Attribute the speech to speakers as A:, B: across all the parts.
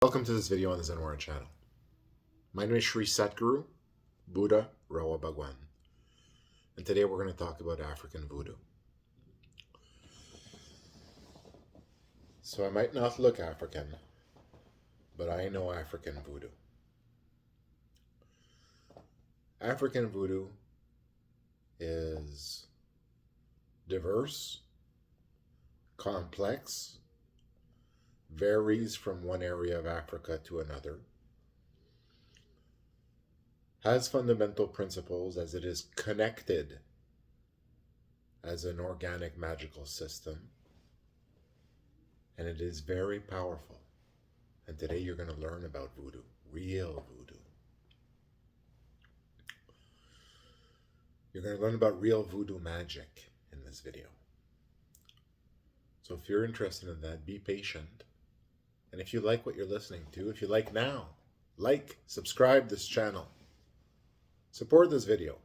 A: Welcome to this video on the Zenwara channel. My name is Sri Satguru, Buddha Rawa Bhagwan, and today we're going to talk about African Voodoo. So I might not look African, but I know African Voodoo. African Voodoo is diverse, complex, varies from one area of Africa to another, has fundamental principles as it is connected as an organic magical system, and it is very powerful. And today you're going to learn about voodoo, real voodoo. You're going to learn about real voodoo magic in this video. So if you're interested in that, be patient. And if you like what you're listening to, if you like now, like, subscribe this channel. Support this video.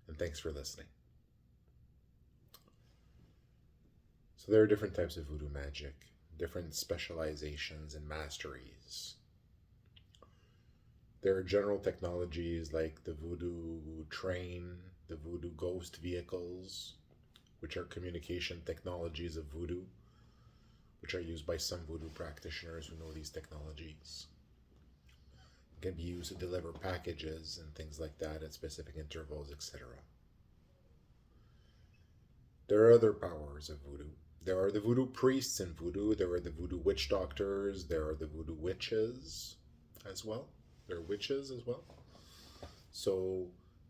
A: And thanks for listening. So there are different types of voodoo magic, different specializations and masteries. There are general technologies like the voodoo train, the voodoo ghost vehicles, which are communication technologies of voodoo, which are used by some voodoo practitioners who know these technologies. It can be used to deliver packages and things like that at specific intervals, etc. There are other powers of voodoo. There are the voodoo priests in voodoo. There are the voodoo witch doctors. There are the voodoo witches as well. There are witches as well. So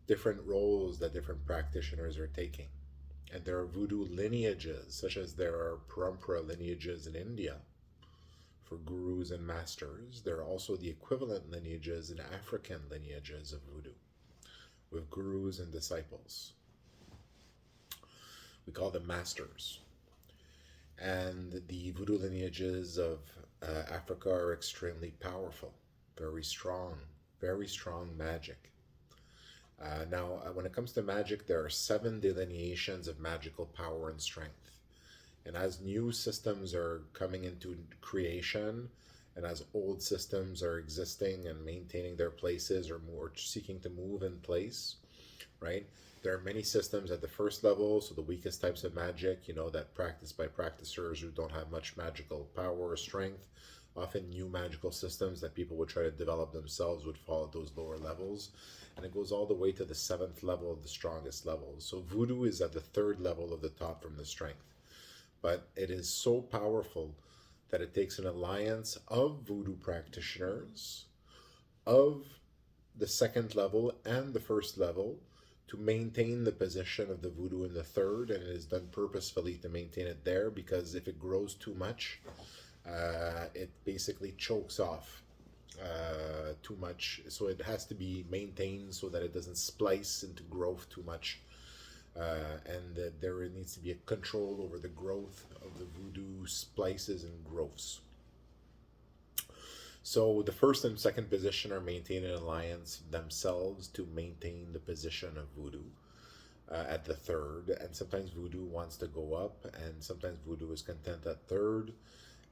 A: different roles that different practitioners are taking. And there are voodoo lineages, such as there are parampara lineages in India for gurus and masters. There are also the equivalent lineages in African lineages of voodoo, with gurus and disciples. We call them masters. And the voodoo lineages of Africa are extremely powerful, very strong magic. Now, when it comes to magic, there are 7 delineations of magical power and strength. And as new systems are coming into creation, and as old systems are existing and maintaining their places or seeking to move in place, right? There are many systems at the first level, so the weakest types of magic, that practiced by practitioners who don't have much magical power or strength. Often new magical systems that people would try to develop themselves would fall at those lower levels. And it goes all the way to the 7th level of the strongest levels. So voodoo is at the 3rd level of the top from the strength. But it is so powerful that it takes an alliance of voodoo practitioners of the 2nd level and the 1st level to maintain the position of the voodoo in the 3rd, and it is done purposefully to maintain it there, because if it grows too much, it basically chokes off too much. So it has to be maintained so that it doesn't splice into growth too much, and that there needs to be a control over the growth of the voodoo splices and growths. So the 1st and 2nd position are maintained in alliance themselves to maintain the position of voodoo at the 3rd. And sometimes voodoo wants to go up, and sometimes voodoo is content at 3rd.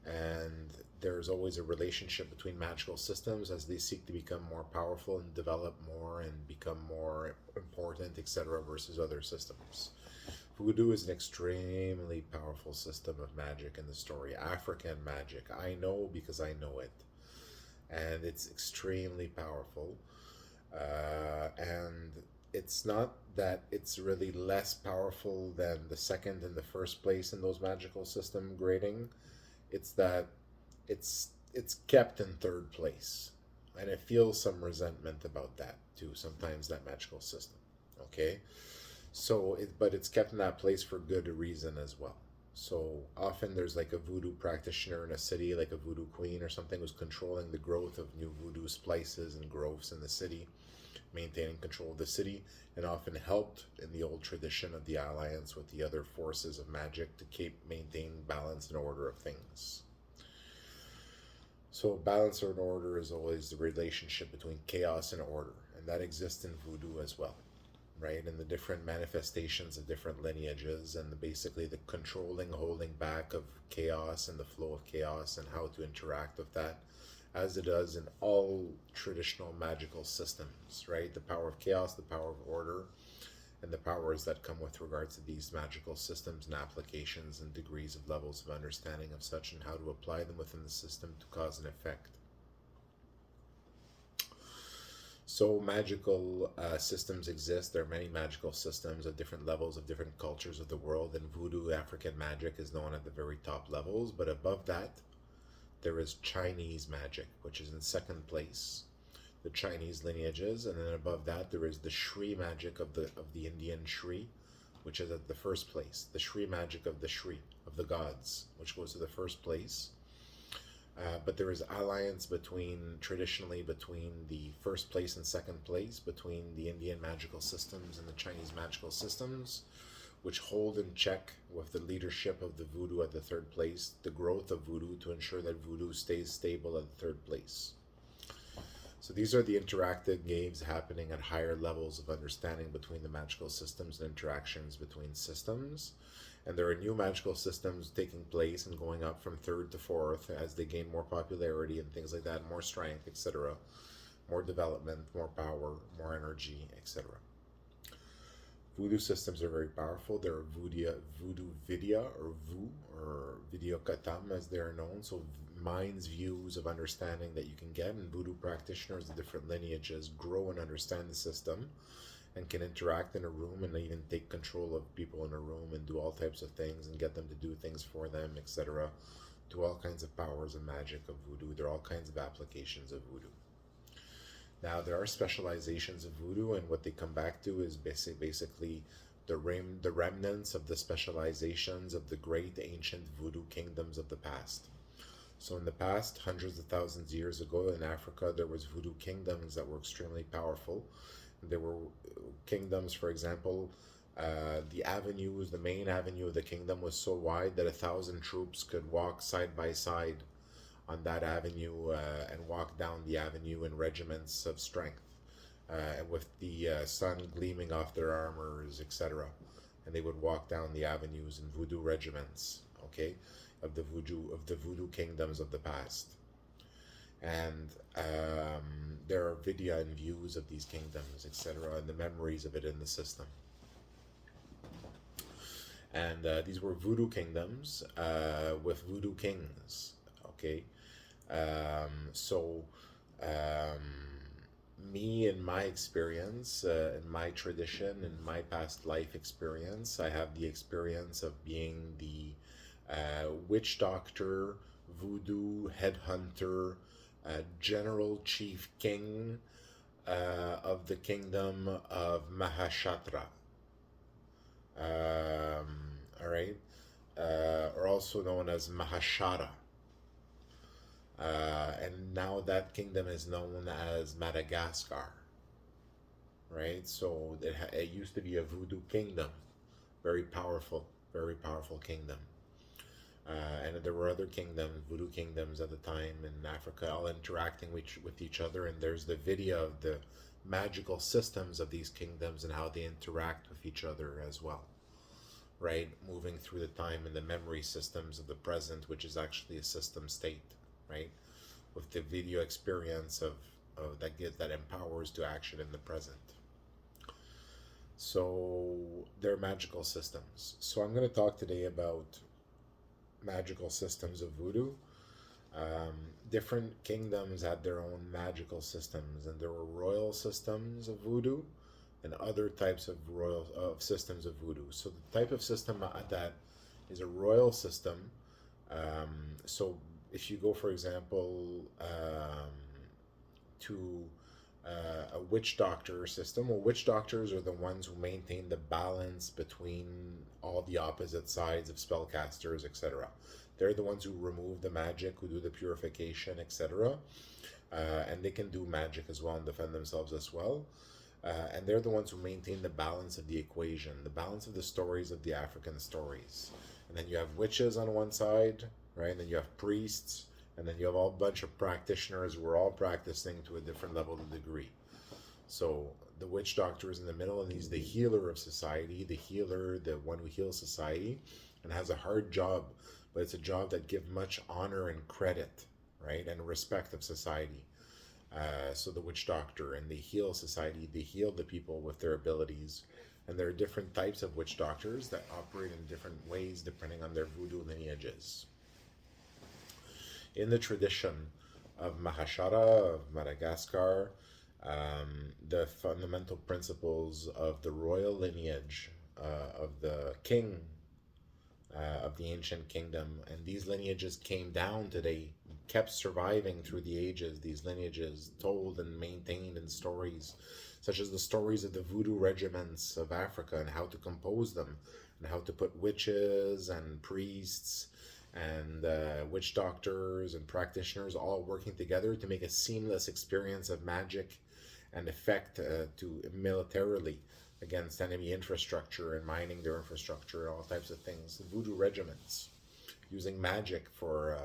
A: And there's always a relationship between magical systems as they seek to become more powerful and develop more and become more important, etc., versus other systems. Voodoo is an extremely powerful system of magic in the story. African magic, I know because I know it. And it's extremely powerful. And it's not that it's really less powerful than the 2nd and the 1st place in those magical system grading. It's that it's kept in 3rd place, and I feel some resentment about that too sometimes, that magical system. Okay, so but it's kept in that place for good reason as well. So often there's like a voodoo practitioner in a city, like a voodoo queen or something, who's controlling the growth of new voodoo splices and growths in the city, maintaining control of the city, and often helped in the old tradition of the alliance with the other forces of magic to maintain balance and order of things. So balance and order is always the relationship between chaos and order, and that exists in voodoo as well. right? And the different manifestations of different lineages, and basically the controlling, holding back of chaos and the flow of chaos, and how to interact with that, as it does in all traditional magical systems, right? The power of chaos, the power of order, and the powers that come with regards to these magical systems and applications and degrees of levels of understanding of such, and how to apply them within the system to cause an effect. So magical systems exist. There are many magical systems of different levels of different cultures of the world, and voodoo, African magic, is known at the very top levels. But above that, there is Chinese magic, which is in second place, the Chinese lineages, and then above that there is the Sri magic of the Indian Sri, which is at the first place. The Sri magic of the Sri, of the gods, which goes to the first place. But there is alliance traditionally between the first place and second place, between the Indian magical systems and the Chinese magical systems, which hold in check, with the leadership of the voodoo at the third place, the growth of voodoo, to ensure that voodoo stays stable at the third place. So these are the interactive games happening at higher levels of understanding between the magical systems and interactions between systems. And there are new magical systems taking place and going up from third to fourth as they gain more popularity and things like that, more strength, etc., more development, more power, more energy, etc. Voodoo systems are very powerful. There are voodoo vidya, or vu, or vidyokatam as they are known. So minds, views of understanding that you can get, and voodoo practitioners of different lineages grow and understand the system, and can interact in a room and even take control of people in a room and do all types of things and get them to do things for them, etc. Do all kinds of powers and magic of voodoo. There are all kinds of applications of voodoo. Now, there are specializations of voodoo, and what they come back to is basically the remnants of the specializations of the great ancient voodoo kingdoms of the past. So in the past, hundreds of thousands of years ago in Africa, there was voodoo kingdoms that were extremely powerful. There were kingdoms, for example, the main avenue of the kingdom was so wide that 1,000 troops could walk side by side on that avenue and walk down the avenue in regiments of strength, with the sun gleaming off their armors, etc. And they would walk down the avenues in voodoo regiments, okay, of the voodoo kingdoms of the past. And there are video and views of these kingdoms, etc., and the memories of it in the system. And these were voodoo kingdoms with voodoo kings, okay? Me, in my experience, in my tradition, in my past life experience, I have the experience of being the witch doctor, voodoo headhunter, general chief king of the kingdom of Mahashatra. All right, or also known as Mahashara. And now that kingdom is known as Madagascar, right? So it used to be a voodoo kingdom, very powerful kingdom. And there were other kingdoms, voodoo kingdoms at the time in Africa, all interacting with each other. And there's the video of the magical systems of these kingdoms and how they interact with each other as well, right? Moving through the time and the memory systems of the present, which is actually a system state, right? With the video experience of that empowers to action in the present. So they're magical systems. So I'm going to talk today about magical systems of voodoo. Different kingdoms had their own magical systems, and there were royal systems of voodoo and other types of systems of voodoo. So the type of system that is a royal system, so if you go, for example, to a witch doctor system, well, witch doctors are the ones who maintain the balance between all the opposite sides of spellcasters, etc. They're the ones who remove the magic, who do the purification, etc. And they can do magic as well and defend themselves as well. And they're the ones who maintain the balance of the equation, the balance of the stories of the African stories. And then you have witches on one side, right? And then you have priests, and then you have a bunch of practitioners who are all practicing to a different level of degree. So the witch doctor is in the middle, and he's the healer of society, the healer, the one who heals society, and has a hard job, but it's a job that gives much honor and credit, right, and respect of society. So the witch doctor, and they heal society, they heal the people with their abilities. And there are different types of witch doctors that operate in different ways depending on their voodoo lineages. In the tradition of Mahashara, of Madagascar, the fundamental principles of the royal lineage of the king of the ancient kingdom, and these lineages came down today, kept surviving through the ages, these lineages told and maintained in stories, such as the stories of the voodoo regiments of Africa and how to compose them, and how to put witches and priests and witch doctors and practitioners all working together to make a seamless experience of magic and effect to militarily against enemy infrastructure and mining their infrastructure and all types of things. The voodoo regiments using magic for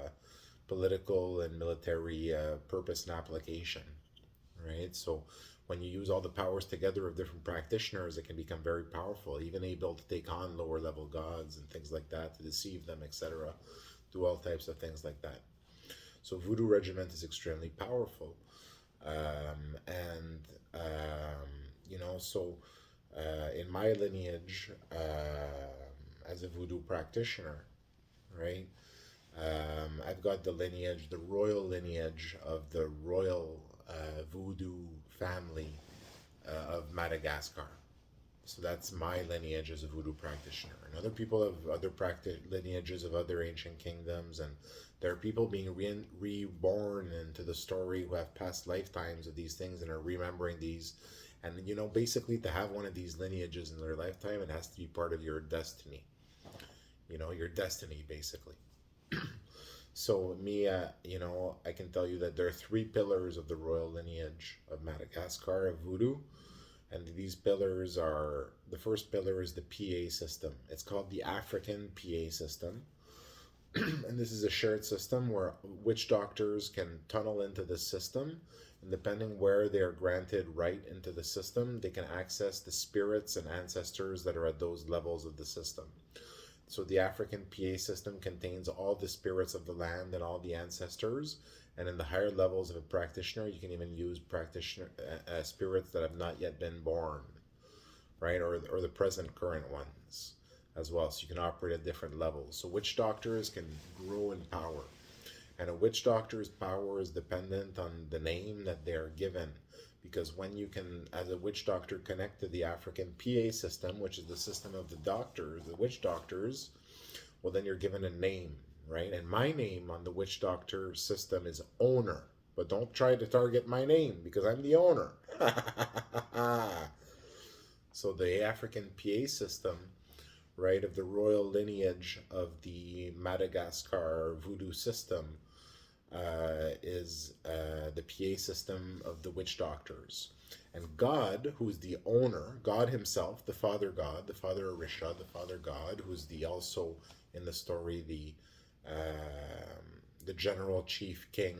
A: political and military purpose and application, right? So when you use all the powers together of different practitioners, it can become very powerful, even able to take on lower level gods and things like that, to deceive them, etc. Do all types of things like that. So voodoo regiment is extremely powerful. In my lineage, as a voodoo practitioner, right, I've got the lineage, the royal lineage of the royal voodoo family of Madagascar. So that's my lineage as a voodoo practitioner. And other people have other lineages of other ancient kingdoms, and there are people being reborn into the story who have past lifetimes of these things and are remembering these. And basically, to have one of these lineages in their lifetime, it has to be part of your destiny. Your destiny, basically. So me, I can tell you that there are 3 pillars of the royal lineage of Madagascar, of voodoo. And these pillars are, the first pillar is the PA system. It's called the African PA system. And this is a shared system where witch doctors can tunnel into the system. And depending where they are granted right into the system, they can access the spirits and ancestors that are at those levels of the system. So the African PA system contains all the spirits of the land and all the ancestors. And in the higher levels of a practitioner, you can even use practitioner spirits that have not yet been born, right? Or the present current ones as well. So you can operate at different levels. So witch doctors can grow in power. And a witch doctor's power is dependent on the name that they're given. Because when you can, as a witch doctor, connect to the African PA system, which is the system of the doctors, the witch doctors, well, then you're given a name, right? And my name on the witch doctor system is owner. But don't try to target my name, because I'm the owner. So the African PA system, right, of the royal lineage of the Madagascar voodoo system, is the PA system of the witch doctors. And God, who's the owner, God himself, the Father God, the Father Orisha, the Father God, who's also in the story the general chief king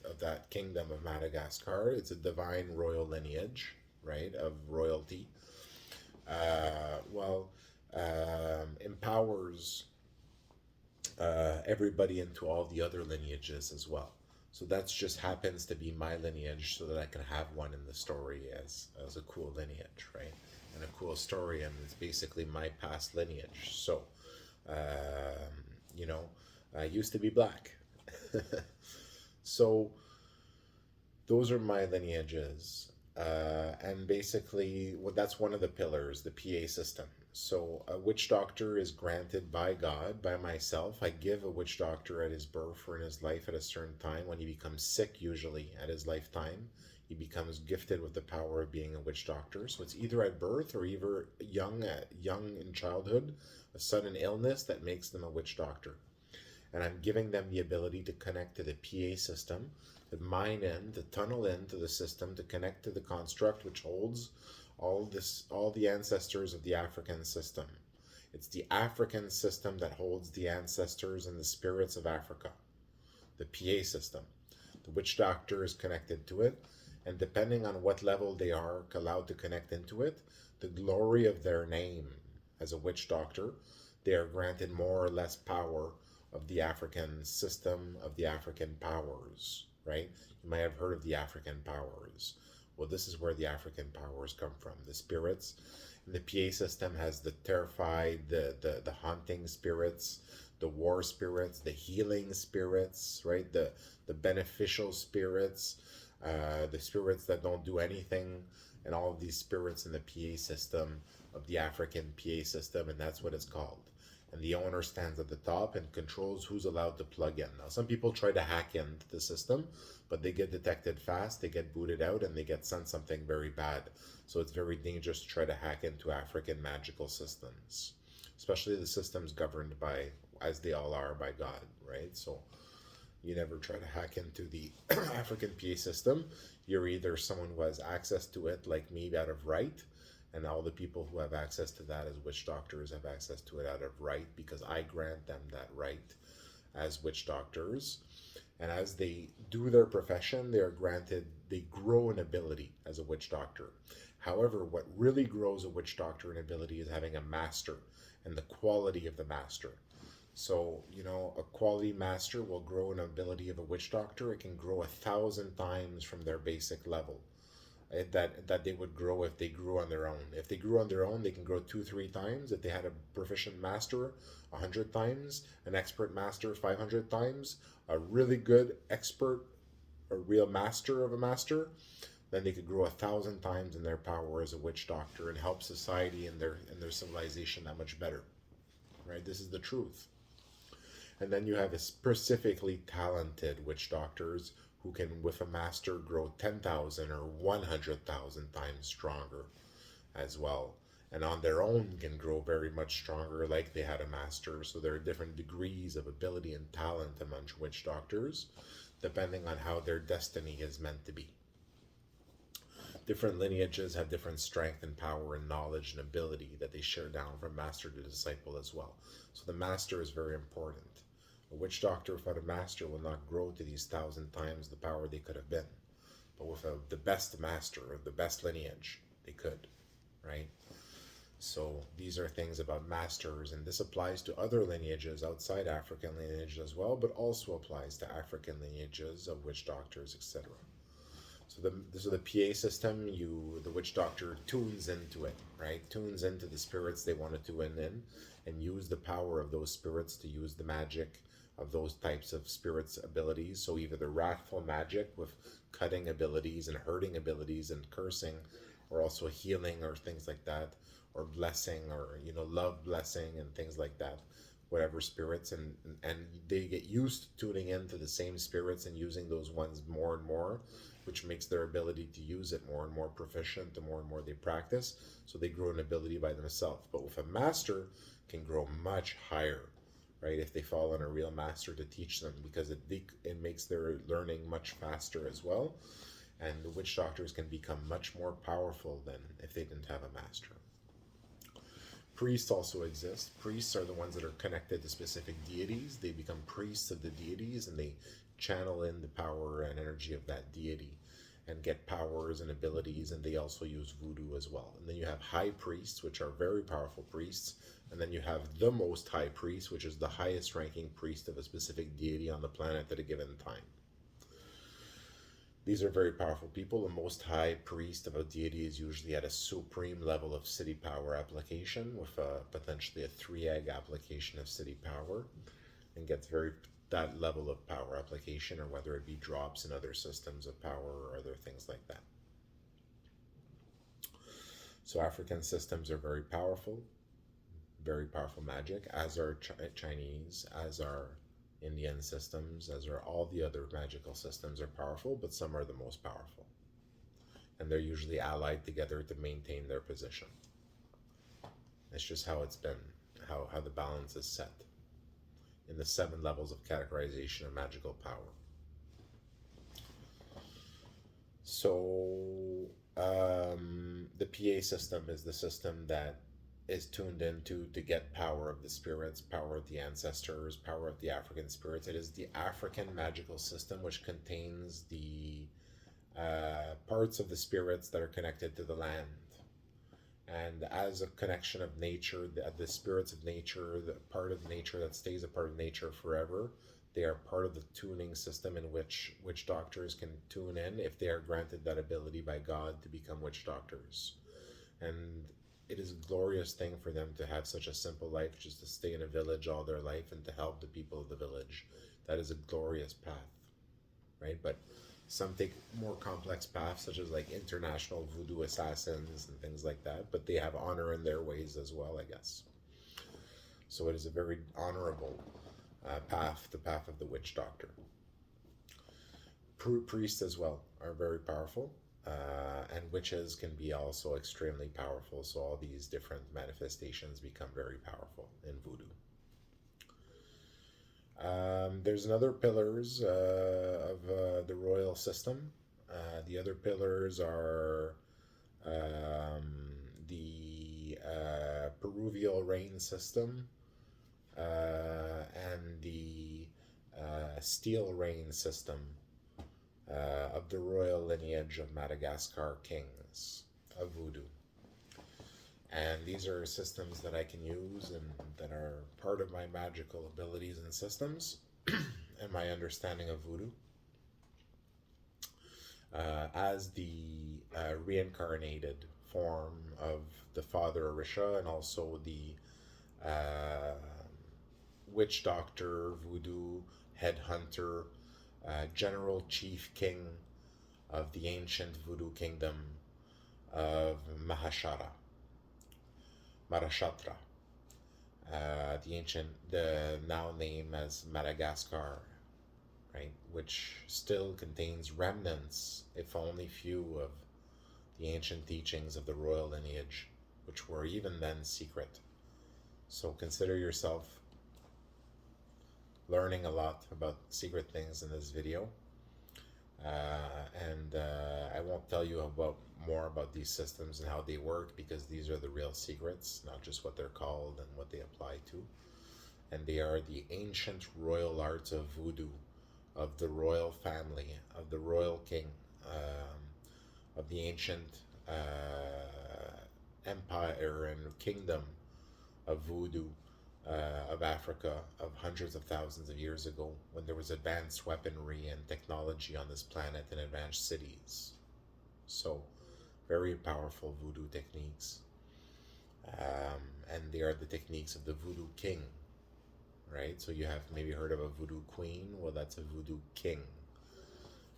A: of that kingdom of Madagascar. It's a divine royal lineage, right, of royalty. Empowers everybody into all the other lineages as well. So that just happens to be my lineage, so that I can have one in the story as a cool lineage, right? And a cool story, and it's basically my past lineage. So, I used to be black. So those are my lineages. And basically, that's one of the pillars, the PA system. So a witch doctor is granted by God, by myself. I give a witch doctor at his birth or in his life at a certain time. When he becomes sick, usually at his lifetime, he becomes gifted with the power of being a witch doctor. So it's either at birth or either young in childhood, a sudden illness that makes them a witch doctor. And I'm giving them the ability to connect to the PA system, to mine in, to tunnel into the system, to connect to the construct which holds all the ancestors of the African system. It's the African system that holds the ancestors and the spirits of Africa, the PA system. The witch doctor is connected to it, And depending on what level they are allowed to connect into it, the glory of their name as a witch doctor, they are granted more or less power of the African system, of the African powers, right? You might have heard of the African powers. Well, this is where the African powers come from. The spirits. And the PA system has the terrified, the haunting spirits, the war spirits, the healing spirits, right? The beneficial spirits, the spirits that don't do anything, and all of these spirits in the PA system of the African PA system, and that's what it's called. And the owner stands at the top and controls who's allowed to plug in. Now, some people try to hack into the system, but they get detected fast, they get booted out, and they get sent something very bad. So it's very dangerous to try to hack into African magical systems, especially the systems governed by, as they all are, by God, right? So you never try to hack into the African PA system. You're either someone who has access to it, like me, out of right, and all the people who have access to that as witch doctors have access to it out of right, because I grant them that right as witch doctors. And as they do their profession, they are granted, they grow in ability as a witch doctor. However, what really grows a witch doctor in ability is having a master and the quality of the master. So, a quality master will grow an ability of a witch doctor. It can grow 1,000 times from their basic level. That they would grow if they grew on their own. If they grew on their own, they can grow 2-3 times. If they had a proficient master, 100 times, an expert master, 500 times, a really good expert, a real master of a master, then they could grow 1,000 times in their power as a witch doctor and help society and their civilization that much better. Right? This is the truth. And then you have a specifically talented witch doctors who can, with a master, grow 10,000 or 100,000 times stronger as well. And on their own can grow very much stronger like they had a master. So there are different degrees of ability and talent among witch doctors, depending on how their destiny is meant to be. Different lineages have different strength and power and knowledge and ability that they share down from master to disciple as well. So the master is very important. A witch doctor without a master will not grow to these 1,000 times the power they could have been. But with the best master, or the best lineage, they could, right? So these are things about masters, and this applies to other lineages outside African lineage as well, but also applies to African lineages of witch doctors, etc. So the PA system, the witch doctor tunes into it, right? Tunes into the spirits they want to tune in and use the power of those spirits to use the magic of those types of spirits' abilities. So either the wrathful magic with cutting abilities and hurting abilities and cursing, or also healing or things like that, or blessing, or love blessing and things like that, whatever spirits, and they get used to tuning into the same spirits and using those ones more and more, which makes their ability to use it more and more proficient the more and more they practice. So they grow an ability by themselves. But with a master, can grow much higher, right? If they follow on a real master to teach them, because it makes their learning much faster as well. And the witch doctors can become much more powerful than if they didn't have a master. Priests also exist. Priests are the ones that are connected to specific deities. They become priests of the deities, and they channel in the power and energy of that deity and get powers and abilities, and they also use voodoo as well. And then you have high priests, which are very powerful priests, and then you have the most high priest, which is the highest ranking priest of a specific deity on the planet at a given time. These are very powerful people. The most high priest of a deity is usually at a supreme level of city power application, with potentially a 3-egg application of city power, and gets that level of power application, or whether it be drops in other systems of power or other things like that. So African systems are very powerful magic, as are Chinese, as are Indian systems, as are all the other magical systems are powerful, but some are the most powerful. And they're usually allied together to maintain their position. It's just how it's been, how the balance is set in the 7 levels of categorization of magical power. So the PA system is the system that is tuned into to get power of the spirits, power of the ancestors, power of the African spirits. It is the African magical system which contains the parts of the spirits that are connected to the land. And as a connection of nature, the spirits of nature, the part of nature that stays a part of nature forever, they are part of the tuning system in which witch doctors can tune in if they are granted that ability by God to become witch doctors. And it is a glorious thing for them to have such a simple life, just to stay in a village all their life and to help the people of the village. That is a glorious path, right? But some take more complex paths, such as like international voodoo assassins and things like that, but they have honor in their ways as well, I guess. So it is a very honorable path, the path of the witch doctor. Priests as well are very powerful, and witches can be also extremely powerful. So all these different manifestations become very powerful in voodoo. There's another pillars of the royal system. The other pillars are the Peruvial rain system and the steel rain system of the royal lineage of Madagascar kings of voodoo. And these are systems that I can use and that are part of my magical abilities and systems and my understanding of voodoo. As the reincarnated form of the Father Orisha and also the witch doctor, voodoo, headhunter, general chief king of the ancient voodoo kingdom of Mahashatra, the now name as Madagascar, right, which still contains remnants, if only few, of the ancient teachings of the royal lineage, which were even then secret. So consider yourself learning a lot about secret things in this video. And I won't tell you more about these systems and how they work, because these are the real secrets, not just what they're called and what they apply to. And they are the ancient royal arts of voodoo, of the royal family, of the royal king, of the ancient empire and kingdom of voodoo of Africa of hundreds of thousands of years ago, when there was advanced weaponry and technology on this planet and advanced cities. So, very powerful voodoo techniques. And they are the techniques of the voodoo king, right? So you have maybe heard of a voodoo queen. Well, that's a voodoo king.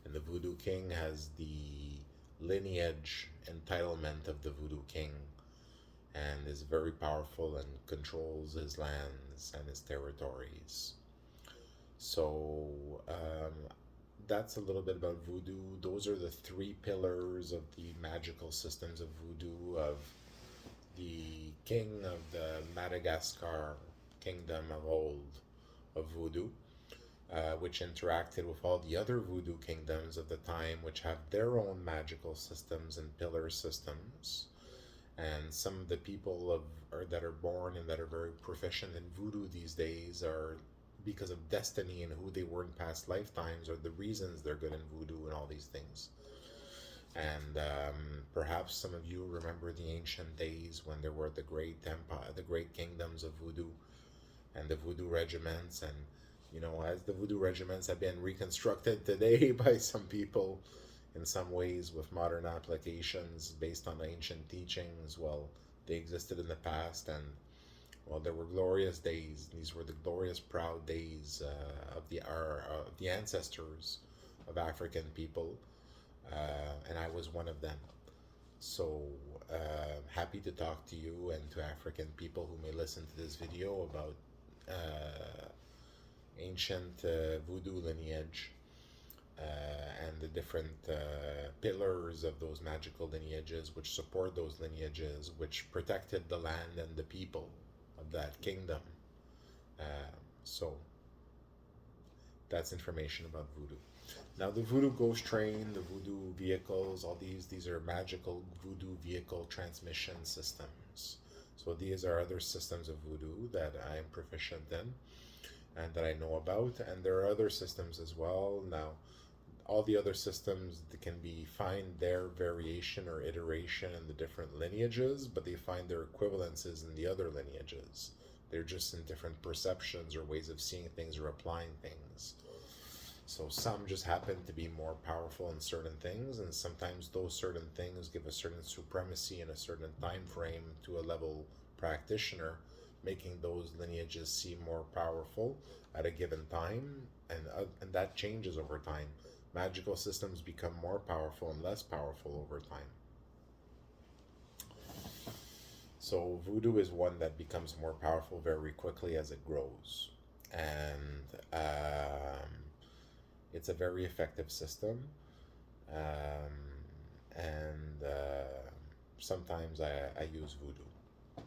A: And the voodoo king has the lineage entitlement of the voodoo king, and is very powerful and controls his lands and his territories. So that's a little bit about voodoo. Those are the three pillars of the magical systems of voodoo, of the king of the Madagascar kingdom of old of voodoo, which interacted with all the other voodoo kingdoms of the time, which have their own magical systems and pillar systems. And some of the people that are born and that are very proficient in voodoo these days are because of destiny and who they were in past lifetimes, or the reasons they're good in voodoo and all these things. And perhaps some of you remember the ancient days when there were the great empire, the great kingdoms of voodoo, and the voodoo regiments. And as the voodoo regiments have been reconstructed today by some people in some ways with modern applications based on ancient teachings, well, they existed in the past, and well, there were glorious days. These were the glorious, proud days of the ancestors of African people, and I was one of them. So happy to talk to you and to African people who may listen to this video about ancient voodoo lineage. And the different pillars of those magical lineages, which support those lineages, which protected the land and the people of that kingdom. So that's information about voodoo. Now, the voodoo ghost train, the voodoo vehicles, all these are magical voodoo vehicle transmission systems. So these are other systems of voodoo that I am proficient in and that I know about. And there are other systems as well. Now, all the other systems can be find their variation or iteration in the different lineages, but they find their equivalences in the other lineages. They're just in different perceptions or ways of seeing things or applying things. So some just happen to be more powerful in certain things, and sometimes those certain things give a certain supremacy in a certain time frame to a level practitioner, making those lineages seem more powerful at a given time, and that changes over time. Magical systems become more powerful and less powerful over time. So voodoo is one that becomes more powerful very quickly as it grows, and it's a very effective system. Um, and sometimes I use voodoo.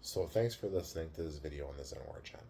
A: So thanks for listening to this video on the Zen War channel.